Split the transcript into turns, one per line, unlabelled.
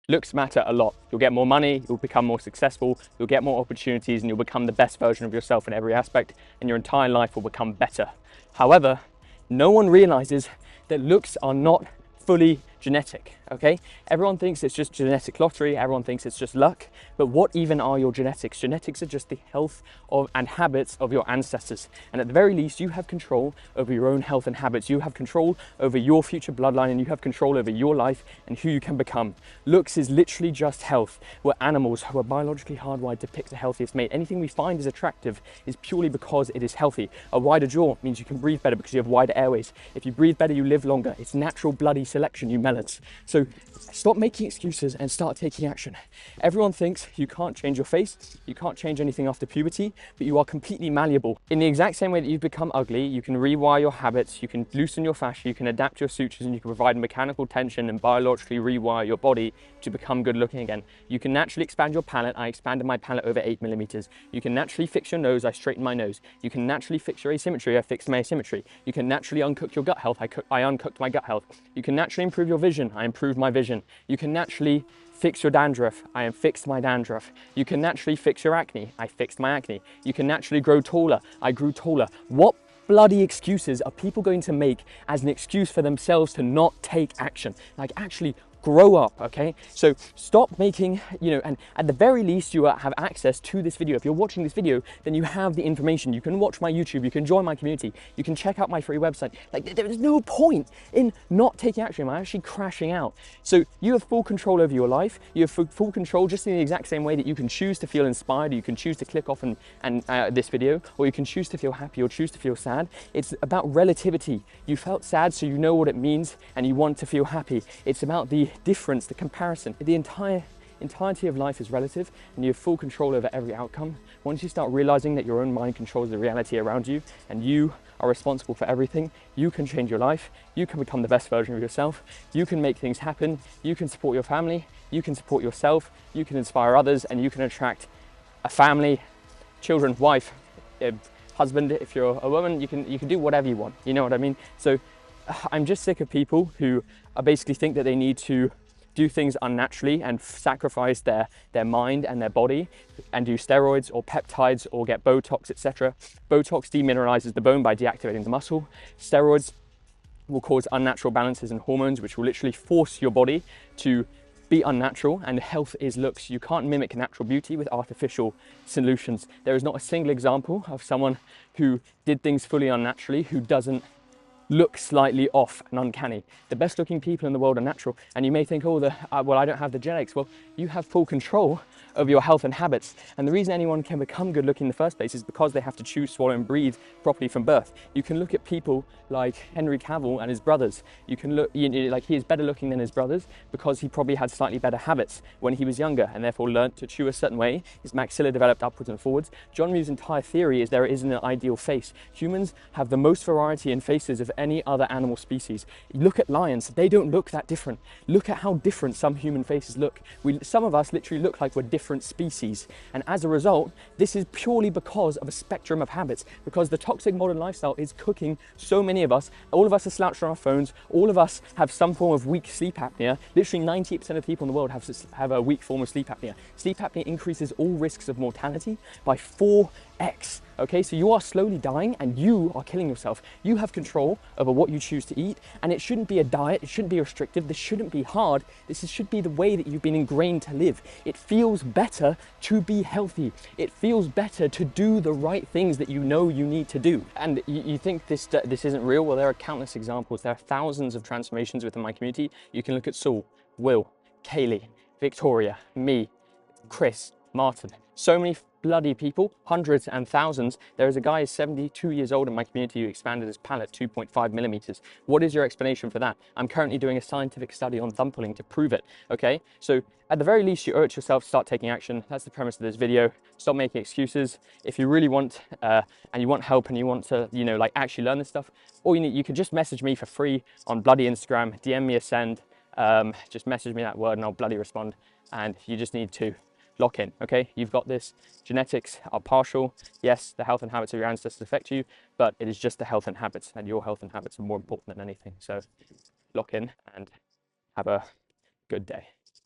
Looks matter a lot. You'll get more money, you'll become more successful, you'll get more opportunities, and you'll become the best version of yourself in every aspect, and your entire life will become better. However, no one realizes that looks are not fully genetic, okay? Everyone thinks it's just genetic lottery, everyone thinks it's just luck, but what even are your genetics? Genetics are just the health of and habits of your ancestors. And at the very least, you have control over your own health and habits. You have control over your future bloodline, and you have control over your life and who you can become. Looks is literally just health. We're animals who are biologically hardwired to pick the healthiest mate. Anything we find is attractive is purely because it is healthy. A wider jaw means you can breathe better because you have wider airways. If you breathe better, you live longer. It's natural bloody selection, you melons. So stop making excuses and start taking action. Everyone thinks you can't change your face, you can't change anything after puberty, but you are completely malleable. In the exact same way that you've become ugly, you can rewire your habits, you can loosen your fascia, you can adapt your sutures, and you can provide mechanical tension and biologically rewire your body to become good looking again. You can naturally expand your palate. I expanded my palate over 8 millimeters. You can naturally fix your nose. I straightened my nose. You can naturally fix your asymmetry. I fixed my asymmetry. You can naturally uncook your gut health. I uncooked my gut health. You can naturally improve your vision. I improved my vision. You can naturally fix your dandruff. I fixed my dandruff. You can naturally fix your acne. I fixed my acne. You can naturally grow taller. I grew taller. What bloody excuses are people going to make as an excuse for themselves to not take action? Like, actually grow up, okay? So stop making, and at the very least you have access to this video. If you're watching this video, then you have the information. You can watch my YouTube, you can join my community, you can check out my free website. Like, there is no point in not taking action. I'm actually crashing out. So you have full control over your life. You have full control, just in the exact same way that you can choose to feel inspired, you can choose to click off this video, or you can choose to feel happy or choose to feel sad. It's about relativity. You felt sad, so you know what it means, and you want to feel happy. It's about the difference, the comparison. The entirety of life is relative, and you have full control over every outcome. Once you start realizing that your own mind controls the reality around you and you are responsible for everything, you can change your life, you can become the best version of yourself, you can make things happen, you can support your family, you can support yourself, you can inspire others, and you can attract a family, children, wife, husband. If you're a woman, you can do whatever you want, you know what I mean? So I'm just sick of people who basically think that they need to do things unnaturally and sacrifice their mind and their body and do steroids or peptides or get Botox, etc. Botox demineralizes the bone by deactivating the muscle. Steroids will cause unnatural balances in hormones, which will literally force your body to be unnatural, and health is looks. You can't mimic natural beauty with artificial solutions. There is not a single example of someone who did things fully unnaturally who doesn't look slightly off and uncanny. The best looking people in the world are natural, and you may think, oh, well, I don't have the genetics. Well, you have full control over your health and habits, and the reason anyone can become good looking in the first place is because they have to chew, swallow and breathe properly from birth. You can look at people like Henry Cavill and his brothers. You can look, like, he is better looking than his brothers because he probably had slightly better habits when he was younger and therefore learned to chew a certain way. His maxilla developed upwards and forwards. John Muir's entire theory is there isn't an ideal face. Humans have the most variety in faces of any other animal species. Look at lions, they don't look that different. Look at how different some human faces look. Some of us literally look like we're different species, and as a result, this is purely because of a spectrum of habits, because the toxic modern lifestyle is cooking so many of us. All of us are slouched on our phones, all of us have some form of weak sleep apnea. Literally 98% of people in the world have a weak form of sleep apnea. Sleep apnea increases all risks of mortality by 4x. Okay, so you are slowly dying and you are killing yourself. You have control over what you choose to eat, and it shouldn't be a diet, it shouldn't be restrictive, this shouldn't be hard, should be the way that you've been ingrained to live. It feels better to be healthy. It feels better to do the right things that you know you need to do. And you think this isn't real? Well, there are countless examples. There are thousands of transformations within my community. You can look at Saul, Will, Kaylee, Victoria, me, Chris, Martin, so many bloody people, hundreds and thousands. There is a guy who's 72 years old in my community who expanded his palate 2.5 millimeters. What is your explanation for that? I'm currently doing a scientific study on thumb pulling to prove it, okay? So at the very least, you owe it to yourself to start taking action. That's the premise of this video. Stop making excuses. If you really want, and you want help and you want to, like, actually learn this stuff, all you can just message me for free on bloody Instagram, DM me a send, just message me that word and I'll bloody respond. And you just need to lock in, okay? You've got this. Genetics are partial. Yes, the health and habits of your ancestors affect you, but it is just the health and habits, and your health and habits are more important than anything. So lock in and have a good day.